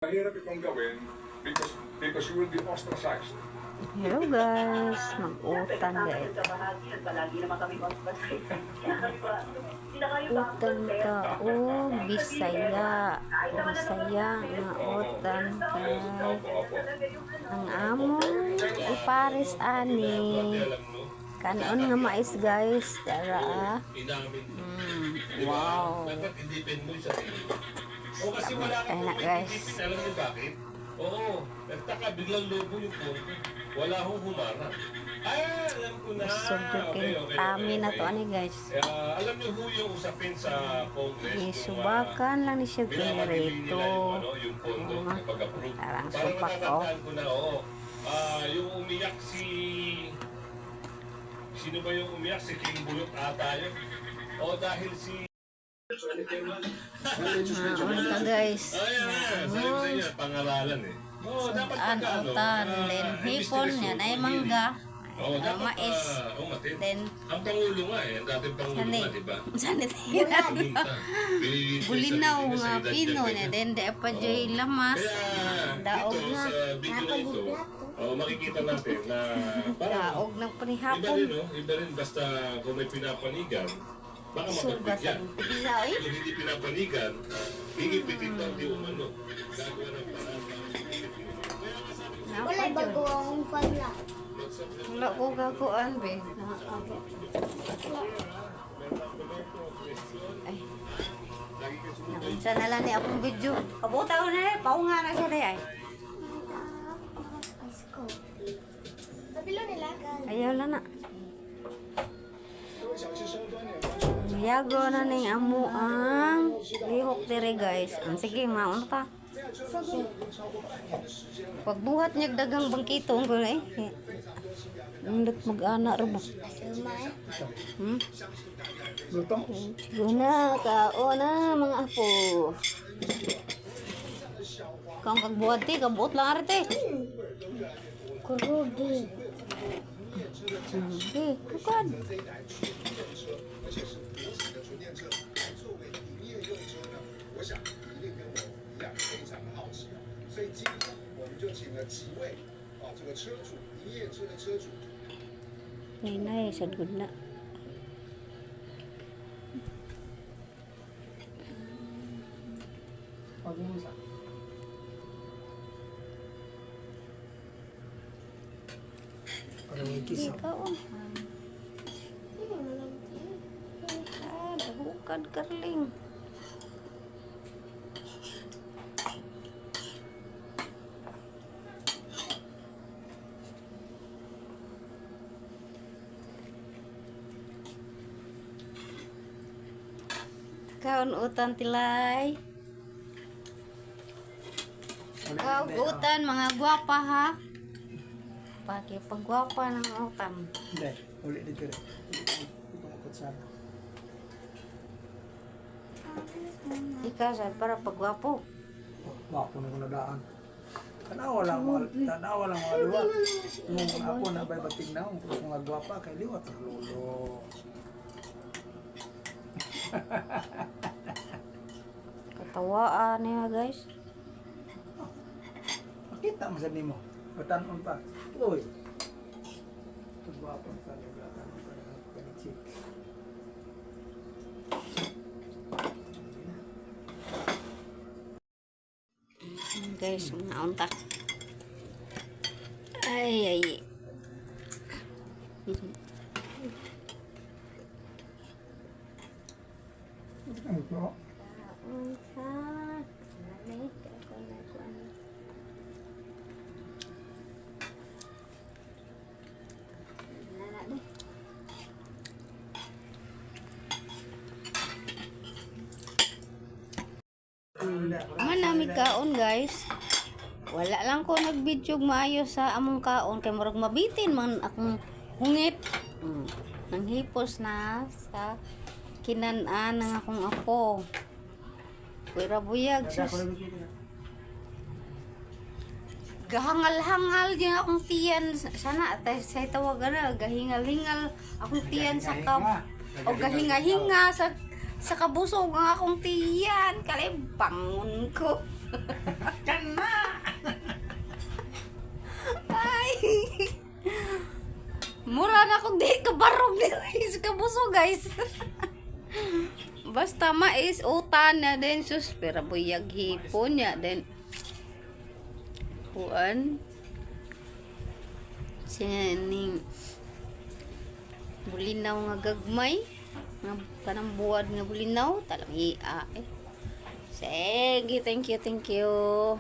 Mahirap itong gawin because you will be ostracized. Hello guys, mag-utang guys. Utang ka o Bisaya. Bisaya nga utang kay ang among ipares ani. Kanon nga mais guys, tara. Wow. Kaya na guys. Alam niyo bakit? Oo, nagtaka biglang lobo yung phone ko. Wala akong humara. Alam ko na. Okay. Tami na to ani guys. Alam niyo ho yung usapin sa Congress. Isubakan lang ni siya generito. Yung pondo kapag-approve. Parang Parang supak ko. natatandaan ko na, oo. Yung umiyak si... Sino ba yung umiyak? Si King Bulot ata yun. O dahil si... Ano guys? Sabi ko sa inyo, pangaralan eh. Oo, dapat pagkano. Utan, then hipon yan ay mangga. Oo, dapat mais. umatin. Then Ang Pangulo nga eh, ang dating Pangulo nga, di ba? sanit. Pumunta. Bulinaw nga pino niya. Then di pa joy lamas. Kaya Daog dito na. sa video nito, makikita natin na parang Daog ng iba panihapon. rin, no? Iba rin basta kung may pinapanigan, baka Suga sa mapagbigyan. pisa eh. Kung hindi pinapanigan, higipitin daw di umano. Gagawa ng parang Wala bago ang fala. Wala ko gakuan be. Ay. Nakunsa na lang ni akong video. Kabuta ko na eh. Paunga na siya day ay. Let's go. Napilo nila. Ayaw lang na. Yago na ning amo ang lihok dire guys. Sige, mauna ta. Sige. Pagbuhat niya dagang bangkito ko eh. Nindot mag-ana ro ba? Sumay. Siguro na, kao na mga apo. Kang kagbuhat ti, kabuot lang arite. Kurugi. Okay, bukan. Nay, sagod na. Ikaw bukan kerling. Kaon utan tilay. Kaon utan mga gwapa ha. Pakai pagwapa ng utan. Hindi, ulit dito rin. Ikot sana. Ikaw sa para pagwapo. Bako na kung nadaan. Tanawa lang mga liwat. Nung ako na ba'y bating na, kung mga gwapa kay liwat ang lolo. Katawaan niya guys. Makita mo sa mo. Batanon pa. Uy. Gwapa pa talaga. Panitsik. Guys, naunta. Ay. Ano po? Manami kaon guys. Wala lang ko nag-video maayo sa among kaon kay murag mabitin man akong hungit. Nang hipos na sa kinan-an ng akong apo. Pira buyag sus. Gahangal-hangal din akong tiyan. Sana sa tawagan na gahingal-hingal akong tiyan sa o gahinga-hinga sa kabusog ang akong tiyan. Kalibangon ko. mais kabuso guys. Basta mais utan na din sus pero buyag hipon ya din. Kuan sining bulinaw nga gagmay nga kanang buwad nga bulinaw talang iya eh. Sige, thank you.